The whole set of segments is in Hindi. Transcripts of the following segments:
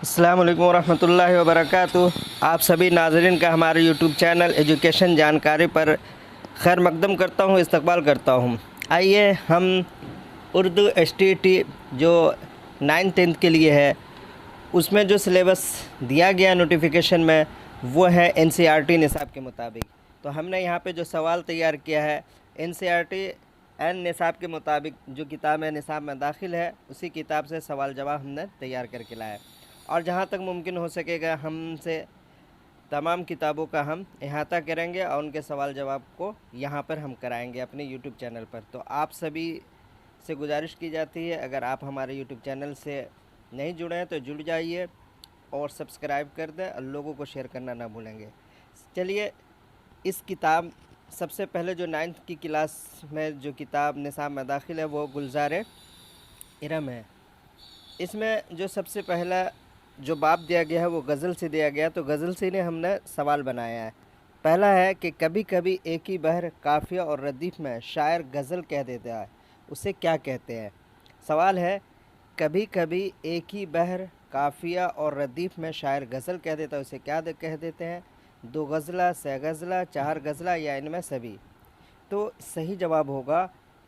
अस्सलाम वालेकुम वरहमतुल्लाहि वबरकातुह। आप सभी नाज़रीन का हमारे यूट्यूब चैनल एजुकेशन जानकारी पर खैर मकदम करता हूँ, इस्तकबाल करता हूँ। आइए हम उर्दू एसटीटी जो 9th-10th के लिए है उसमें जो सिलेबस दिया गया नोटिफिकेशन में वो है एनसीईआरटी निसाब के मुताबिक। तो हमने यहाँ पे जो सवाल तैयार किया है एनसीईआरटी एन निसाब के मुताबिक जो किताब है निसाब में दाखिल है उसी किताब से सवाल जवाब हमने तैयार करके लाया है। और जहाँ तक मुमकिन हो सकेगा हमसे तमाम किताबों का हम अहाता करेंगे और उनके सवाल जवाब को यहाँ पर हम कराएंगे अपने यूट्यूब चैनल पर। तो आप सभी से गुजारिश की जाती है, अगर आप हमारे यूट्यूब चैनल से नहीं जुड़े हैं तो जुड़ जाइए और सब्सक्राइब कर दें और लोगों को शेयर करना ना भूलेंगे। चलिए, इस किताब सबसे पहले जो 9th की क्लास में जो किताब निसाब में दाखिल है वो गुलजार इरम है। इसमें जो सबसे पहला जो बाब दिया गया है वो गज़ल से दिया गया। तो गज़ल से ने हमने सवाल बनाया है। पहला है कि कभी कभी एक ही बहर काफ़िया और रदीफ़ में शायर गज़ल कह देता है, उसे क्या कहते हैं। सवाल है, कभी कभी एक ही बहर काफ़िया और रदीफ़ में शायर गज़ल कह देता है, उसे क्या कह देते हैं। दो गज़ला, सह गज़ला, चार गज़ला या इनमें सभी। तो सही जवाब होगा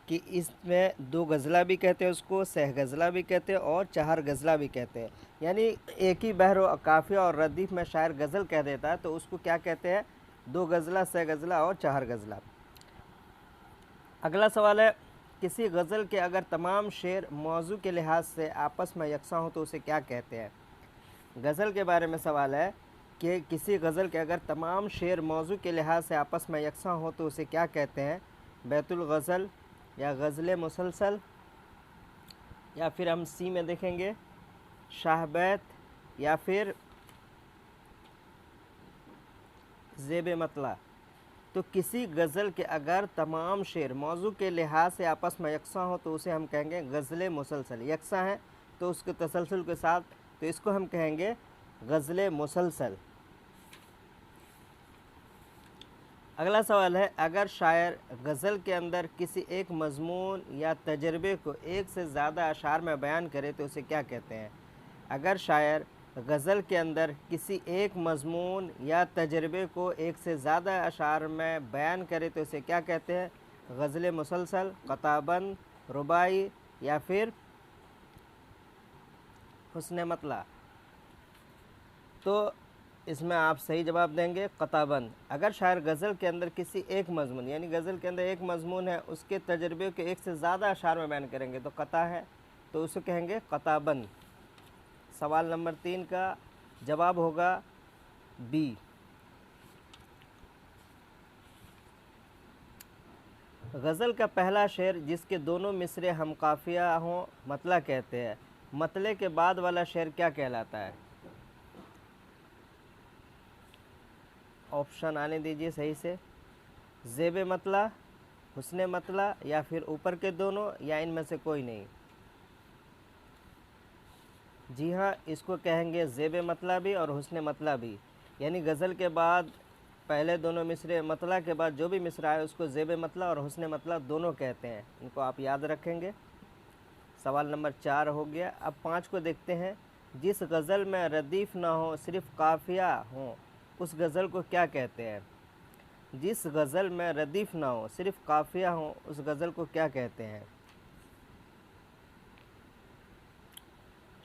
कि इसमें दो गज़ला भी कहते हैं उसको, सह गज़ला भी कहते हैं और चार गज़ला भी कहते हैं। यानी एक ही बहर काफ़िया और रदीफ़ में शायर गज़ल कह देता है तो उसको क्या कहते हैं, दो गज़ला, सह गज़ला और चार गज़ला। अगला सवाल है, किसी गज़ल के अगर तमाम शेर मौजू के लिहाज से आपस में यकसां हो तो उसे क्या कहते हैं। गज़ल के बारे में सवाल है कि किसी गज़ल के अगर तमाम शेर मौजू के लिहाज से आपस में यकसां हो तो उसे क्या कहते हैं। बैतुल गज़ल या गज़ल मुसलसल, या फिर हम सी में देखेंगे शाहबैत, या फिर ज़ेब मतला। तो किसी गज़ल के अगर तमाम शेर मौजू के लिहाज से आपस में यकसां हो तो उसे हम कहेंगे गज़ल मुसलसल। यकसां है तो उसके तसलसल के साथ, तो इसको हम कहेंगे गज़ल मुसलसल। अगला सवाल है, अगर शायर गज़ल के अंदर किसी एक मज़मून या तजर्बे को एक से ज़्यादा अशार में बयान करे तो उसे क्या कहते हैं। अगर शायर गज़ल के अंदर किसी एक मज़मून या तजर्बे को एक से ज़्यादा अशार में बयान करे तो उसे क्या कहते हैं। गज़ल मुसलसल, क़ताबंद, रुबाई या फिर हुस्न मतला। तो इसमें आप सही जवाब देंगे क़ताबंद। अगर शायर गज़ल के अंदर किसी एक मज़मून, यानी गज़ल के अंदर एक मज़मून है उसके तजर्बे के एक से ज़्यादा अशार में बयान करेंगे तो क़ता है, तो उसे कहेंगे क़ताबंद। सवाल नंबर 3 का जवाब होगा बी। गज़ल का पहला शेर जिसके दोनों मिसरे हम काफ़िया हों मतला कहते हैं, मतले के बाद वाला शेर क्या कहलाता है। ऑप्शन आने दीजिए सही से। ज़ेब मतला, हुस्न मतला या फिर ऊपर के दोनों या इनमें से कोई नहीं। जी हाँ, इसको कहेंगे ज़ेब मतला भी और हुस्न मतला भी। यानी गज़ल के बाद पहले दोनों मिसरे, मतला के बाद जो भी मिसरा है उसको ज़ेब मतला और हुस्न मतला दोनों कहते हैं। इनको आप याद रखेंगे। सवाल नंबर 4 हो गया। अब 5 को देखते हैं। जिस गज़ल में रदीफ़ ना हो सिर्फ़ काफ़िया हो उस गज़ल को क्या कहते हैं। जिस गज़ल में रदीफ़ ना हो सिर्फ़ काफ़िया हो उस गज़ल को क्या कहते हैं।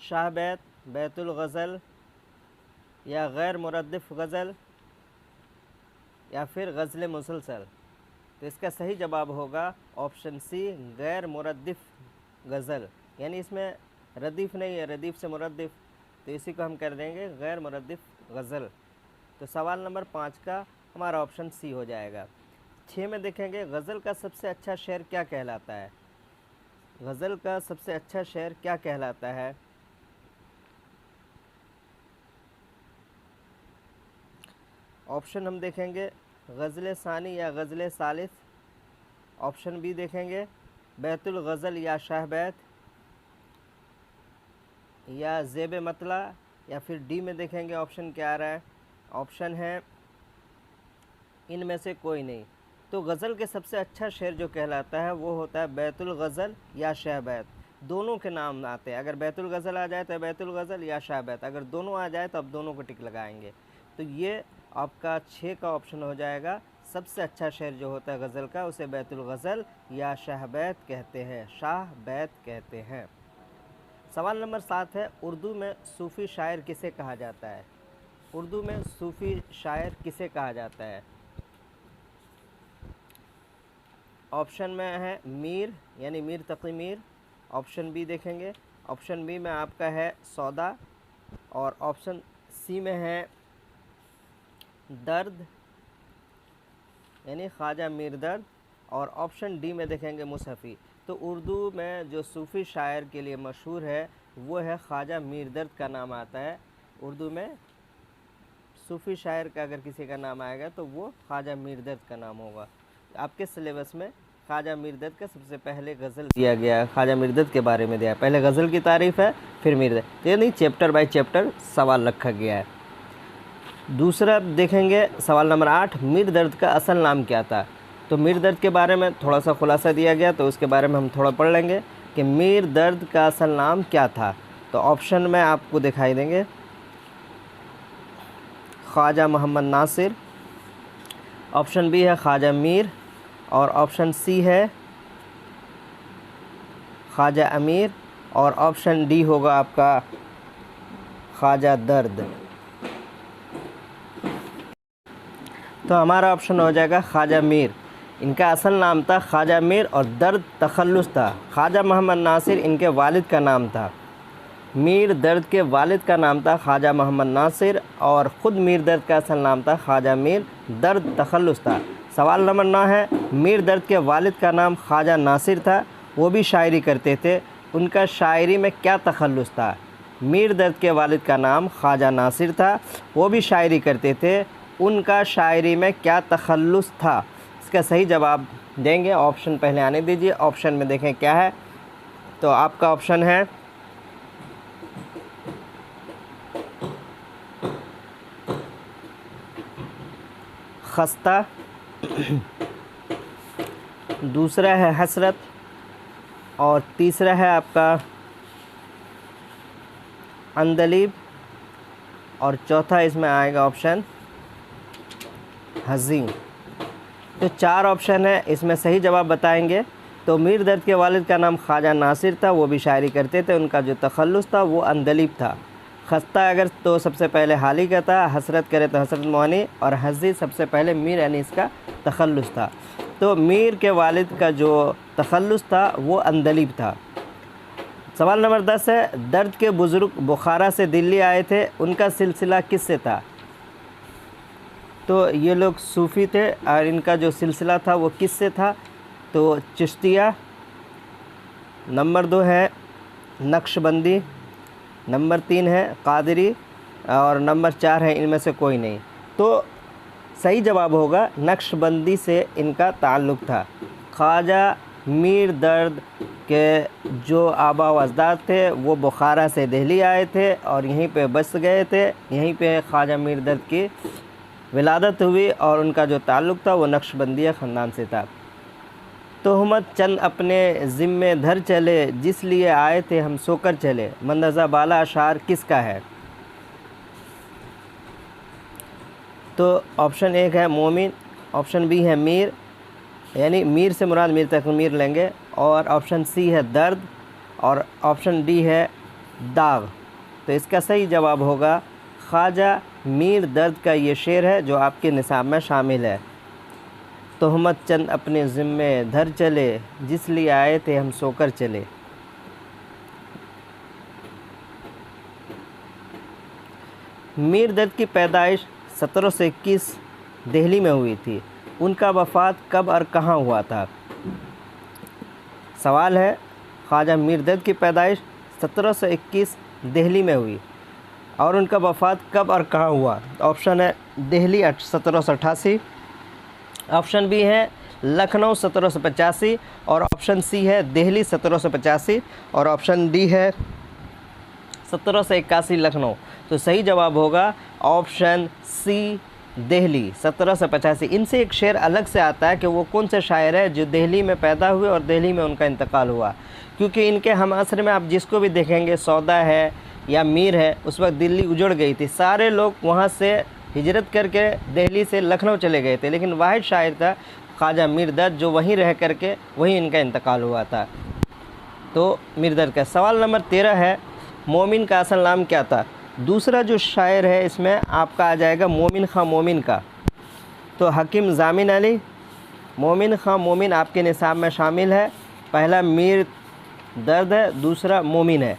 शाहबैत, बैतुल गज़ल या गैर मुरद्दिफ़ गज़ल या फिर गज़ल मुसलसल। तो इसका सही जवाब होगा ऑप्शन सी, गैर मुरद्दिफ़ गज़ल। यानी इसमें रदीफ़ नहीं है, रदीफ़ से मुरद्दिफ़, तो इसी को हम कर देंगे गैर मुरद्दिफ़ गज़ल। तो सवाल नंबर 5 का हमारा ऑप्शन सी हो जाएगा। 6 में देखेंगे, गज़ल का सबसे अच्छा शेर क्या कहलाता है। गज़ल का सबसे अच्छा शेर क्या कहलाता है। ऑप्शन हम देखेंगे गज़ल सानी या गज़ल सालिस। ऑप्शन बी देखेंगे बैतुल गज़ल या शाहबैत या ज़ेब मतला, या फिर डी में देखेंगे ऑप्शन क्या आ रहा है। ऑप्शन है इनमें से कोई नहीं। तो गज़ल के सबसे अच्छा शेर जो कहलाता है वो होता है बैतुल गज़ल या शहबैत, दोनों के नाम आते हैं। अगर बैतुल गज़ल आ जाए तो बैतुल गज़ल या शहबैत, अगर दोनों आ जाए तो अब दोनों को टिक लगाएंगे। तो ये आपका 6 का ऑप्शन हो जाएगा। सबसे अच्छा शेर जो होता है गज़ल का उसे बैतुल गज़ल या शहबैत कहते हैं, शाहबैत कहते हैं। सवाल नंबर 7 है, उर्दू में सूफ़ी शायर किसे कहा जाता है? उर्दू में सूफ़ी शायर किसे कहा जाता है? ऑप्शन में है मीर यानी मीर तक़ी मीर, ऑप्शन बी देखेंगे, ऑप्शन बी में आपका है सौदा, और ऑप्शन सी में है दर्द यानी ख्वाजा मीर दर्द, और ऑप्शन डी में देखेंगे मुसफ़ी। तो उर्दू में जो सूफ़ी शायर के लिए मशहूर है वो है ख्वाजा मीर दर्द का नाम आता है। उर्दू में सूफ़ी शायर का अगर किसी का नाम आएगा तो वो ख्वाजा मीर दर्द का नाम होगा। आपके सिलेबस में ख्वाजा मीर दर्द का सबसे पहले गज़ल दिया गया है, ख्वाजा मीर दर्द के बारे में दिया है। पहले गज़ल की तारीफ़ है फिर मीर दर्द, तो ये नहीं चैप्टर बाय चैप्टर सवाल रखा गया है। दूसरा देखेंगे सवाल नंबर 8, मीर दर्द का असल नाम क्या था? तो मीर दर्द के बारे में थोड़ा सा खुलासा दिया गया, तो उसके बारे में हम थोड़ा पढ़ लेंगे कि मीर दर्द का असल नाम क्या था। तो ऑप्शन में आपको दिखाई देंगे ख्वाजा मोहम्मद नासिर, ऑप्शन बी है ख्वाजा मीर, और ऑप्शन सी है ख्वाजा अमीर, और ऑप्शन डी होगा आपका ख्वाजा दर्द। तो हमारा ऑप्शन हो जाएगा ख्वाजा मीर। इनका असल नाम था ख्वाजा मीर और दर्द तखल्लुस था। ख्वाजा मोहम्मद नासिर इनके वालिद का नाम था। मीर दर्द के वालिद का नाम था ख्वाजा मोहम्मद नासिर, और ख़ुद मीर दर्द का असल नाम था ख्वाजा मीर, दर्द तखल्लुस था। सवाल नंबर 9 है, मीर दर्द के वालिद का नाम ख्वाजा नासिर था, वो भी शायरी करते थे, उनका शायरी में क्या तखल्लुस था? मीर दर्द के वालिद का नाम ख्वाजा नासिर था, वो भी शायरी करते थे, उनका शायरी में क्या तखल्लुस था? इसका सही जवाब देंगे, ऑप्शन पहले आने दीजिए। ऑप्शन में देखें क्या है, तो आपका ऑप्शन है खस्ता, दूसरा है हसरत, और तीसरा है आपका अंदलीब, और चौथा इसमें आएगा ऑप्शन हज़ीन। तो 4 ऑप्शन है, इसमें सही जवाब बताएंगे। तो मीर दर्द के वालिद का नाम ख्वाजा नासिर था, वो भी शायरी करते थे, उनका जो तखल्लुस था वो अंदलीब था। खस्ता अगर तो सबसे पहले हाली का था, हसरत करे तो हसरत मोहनी, और हज़ी सबसे पहले मीर यानी इसका तखल्लुस था। तो मीर के वालिद का जो तखल्लुस था वो अंदलीब था। सवाल नंबर 10 है, दर्द के बुज़ुर्ग बुखारा से दिल्ली आए थे, उनका सिलसिला किससे था? तो ये लोग सूफ़ी थे और इनका जो सिलसिला था वो किससे था? तो चिश्तिया, नंबर 2 है नक्शबंदी, नंबर 3 है कादरी, और नंबर 4 है इनमें से कोई नहीं। तो सही जवाब होगा नक्शबंदी से इनका ताल्लुक़ था। ख्वाजा मीर दर्द के जो आबा व अजदाद थे वो बुखारा से दिल्ली आए थे और यहीं पे बस गए थे, यहीं पे ख्वाजा मीर दर्द की विलादत हुई, और उनका जो ताल्लुक़ था वो नक्शबंदिया ख़ानदान से था। तोहमत चंद अपने ज़िम्मे धर चले, जिस लिए आए थे हम सोकर चले, मंदज़ा बाला अशार किसका है? तो ऑप्शन 1 है मोमिन, ऑप्शन बी है मीर यानी मीर से मुराद मीर तक मीर लेंगे, और ऑप्शन सी है दर्द, और ऑप्शन डी है दाग। तो इसका सही जवाब होगा ख्वाजा मीर दर्द का ये शेर है जो आपके निसाब में शामिल है। तोहमत चंद अपने ज़िम्मे धर चले, जिस लिए आए थे हम सोकर चले। मीर दर्द की पैदाइश 1721 दिल्ली में हुई थी, उनका वफ़ात कब और कहाँ हुआ था? सवाल है, ख्वाजा मीर दर्द की पैदाइश 1721 दिल्ली में हुई और उनका वफ़ात कब और कहाँ हुआ? ऑप्शन है दिल्ली 1788, ऑप्शन बी है लखनऊ 1785, और ऑप्शन सी है दिल्ली 1785, और ऑप्शन डी है 1781 लखनऊ। तो सही जवाब होगा ऑप्शन सी दिल्ली 1785। इनसे एक शेर अलग से आता है कि वो कौन से शायर है जो दिल्ली में पैदा हुए और दिल्ली में उनका इंतकाल हुआ, क्योंकि इनके हम असर में आप जिसको भी देखेंगे, सौदा है या मीर है, उस वक्त दिल्ली उजड़ गई थी, सारे लोग वहाँ से हिजरत करके दिल्ली से लखनऊ चले गए थे, लेकिन वाहिद शायर था ख्वाजा मीर दर्द जो वहीं रह करके वहीं इनका इंतकाल हुआ था। तो मीर दर्द का सवाल नंबर 13 है, मोमिन का असल नाम क्या था? दूसरा जो शायर है इसमें आपका आ जाएगा मोमिन खां मोमिन का। तो हकीम ज़ामिन अली, मोमिन खां मोमिन आपके निसाब में शामिल है। पहला मीर दर्द है, दूसरा मोमिन है।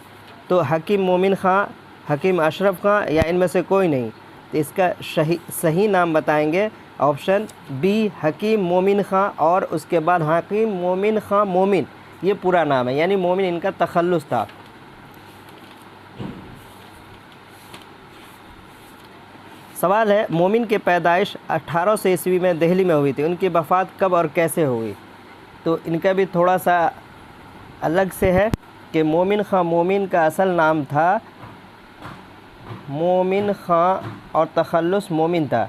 तो हकीम मोमिन खां, हकीम अशरफ खां या इनमें से कोई नहीं। तो इसका सही नाम बताएंगे ऑप्शन बी हकीम मोमिन खां, और उसके बाद हकीम मोमिन खां मोमिन ये पूरा नाम है, यानी मोमिन इनका तखल्लुस था। सवाल है, मोमिन की पैदाइश 1800 ईस्वी में दिल्ली में हुई थी, उनकी वफ़ात कब और कैसे हुई? तो इनका भी थोड़ा सा अलग से है कि मोमिन खां मोमिन का असल नाम था मोमिन खां और तखल्लुस मोमिन था।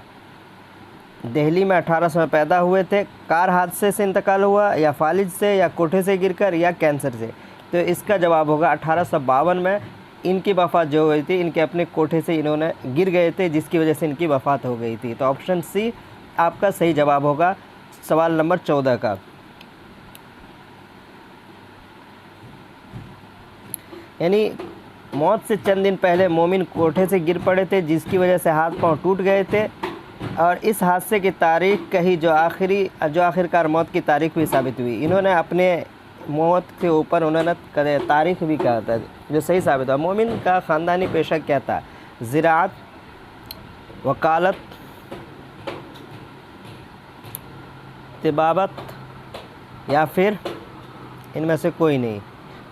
दिल्ली में 1800 में पैदा हुए थे। कार हादसे से इंतकाल हुआ, या फालिज से, या कोठे से गिरकर, या कैंसर से? तो इसका जवाब होगा 1852 में इनकी वफ़ात जो हुई थी, इनके अपने कोठे से इन्होंने गिर गए थे, जिसकी वजह से इनकी वफ़ात हो गई थी। तो ऑप्शन सी आपका सही जवाब होगा सवाल नंबर 14 का। यानी मौत से चंद दिन पहले मोमिन कोठे से गिर पड़े थे, जिसकी वजह से हाथ पांव टूट गए थे, और इस हादसे की तारीख कही जो आखिरकार मौत की तारीख भी साबित हुई। इन्होंने अपने मौत के ऊपर उन्होंने तारीख भी कहा था, जो सही साबित हुआ। मोमिन का ख़ानदानी पेशा क्या था? ज़िराअत, वकालत, तिबाबत, या फिर इनमें से कोई नहीं।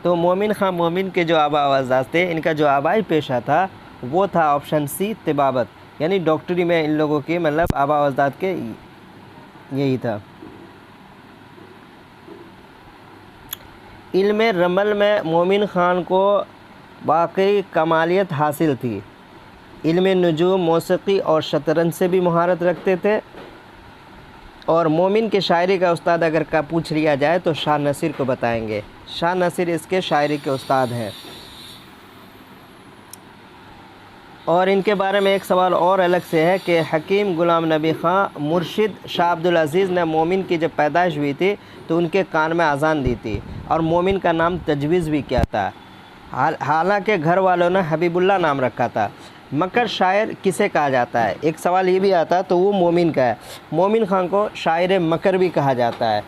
तो मोमिन खां मोमिन के जो आबा अज़ाद थे, इनका जो आबाई पेशा था वो था ऑप्शन सी तिबाबत, यानी डॉक्टरी में इन लोगों की मतलब आबा अज़ाद के यही था। इल्म रमल में मोमिन खान को वाकई कमालियत हासिल थी। इल्म नुजूम, मौसीकी और शतरंज से भी महारत रखते थे। और मोमिन के शायरी का उस्ताद अगर का पूछ लिया जाए तो शाह नसीर को बताएंगे। शाह नसीर इसके शायरी के उस्ताद हैं। और इनके बारे में एक सवाल और अलग से है कि हकीम गुलाम नबी ख़ां मुर्शिद शाह अब्दुल अज़ीज़ ने मोमिन की जब पैदाइश हुई थी तो उनके कान में अजान दी थी, और मोमिन का नाम तजवीज़ भी किया था। हालांकि घर वालों ने हबीबुल्लाह नाम रखा था। मकर शायर किसे कहा जाता है? एक सवाल ये भी आता तो वो मोमिन का है। मोमिन खां को शायर मकर भी कहा जाता है।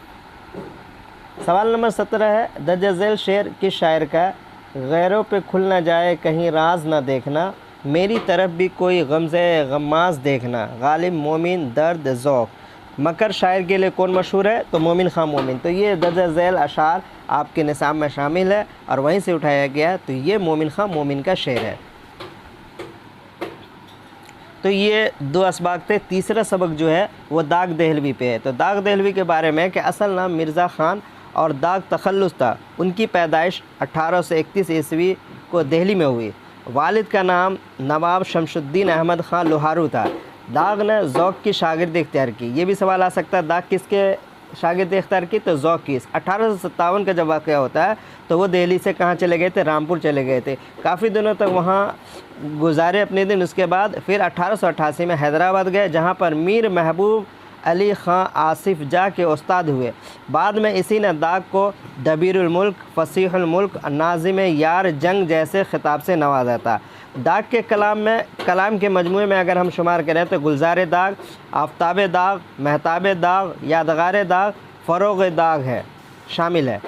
सवाल नंबर 17 है, दर्ज झेल शेर किस शायर का? गैरों पे खुल ना जाए कहीं राज ना देखना, मेरी तरफ भी कोई गमज़े गम्माज देखना, गालिब मोमिन दर्द ज़ौक़। मकर शायर के लिए कौन मशहूर है? तो मोमिन खां मोमिन। तो ये दर्ज झेल अशार आपके निसाब में शामिल है और वहीं से उठाया गया। तो ये मोमिन खां मोमिन का शेर है। तो ये दो असबाक थे। तीसरा सबक जो है वो दाग दहलवी पे है। तो दाग दहलवी के बारे में कि असल नाम मिर्ज़ा ख़ान और दाग तखल्लुस था। उनकी पैदाइश 1831 ईस्वी को दिल्ली में हुई। वालिद का नाम नवाब शमशुद्दीन अहमद ख़ान लोहारू था। दाग ने ज़ौक़ की शागिर्दी इख्तियार की। ये भी सवाल आ सकता है दाग किसके शागिर्दी इख्तियार की? तो ज़ौक़ की। 1857 का जब वाक़या होता है तो वो दिल्ली से कहाँ चले गए थे? रामपुर चले गए थे। काफ़ी दिनों तक वहाँ गुजारे अपने दिन। उसके बाद फिर 1888 में हैदराबाद गए, जहाँ पर मीर महबूब अली ख़ां आसिफ जा के उस्ताद हुए। बाद में इसी ने दाग को दबीरुल मुल्क, फसीहुल मुल्क, नाज़िम यार जंग जैसे खिताब से नवाजा था। दाग के कलाम के मजमूए में अगर हम शुमार करें तो गुलजार दाग, आफ्ताब दाग, महताब दाग, यादगार दाग, फ़रोग़ दाग है शामिल है।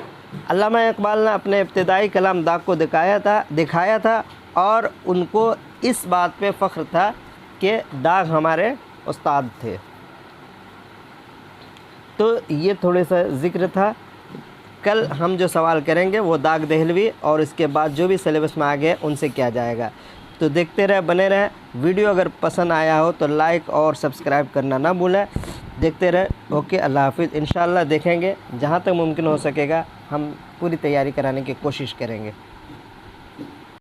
अल्लामा इकबाल ने अपने इब्तिदाई कलाम दाग को दिखाया था और उनको इस बात पे फ़ख्र था कि दाग हमारे उस्ताद थे। तो ये थोड़े सा ज़िक्र था। कल हम जो सवाल करेंगे वो दाग दहलवी और इसके बाद जो भी सिलेबस में आ गए उनसे किया जाएगा। तो देखते रहे, बने रहें। वीडियो अगर पसंद आया हो तो लाइक और सब्सक्राइब करना ना भूलें। देखते रहे। ओके, अल्लाह हाफ़िज़। इंशाअल्लाह देखेंगे, जहाँ तक मुमकिन हो सकेगा हम पूरी तैयारी कराने की कोशिश करेंगे।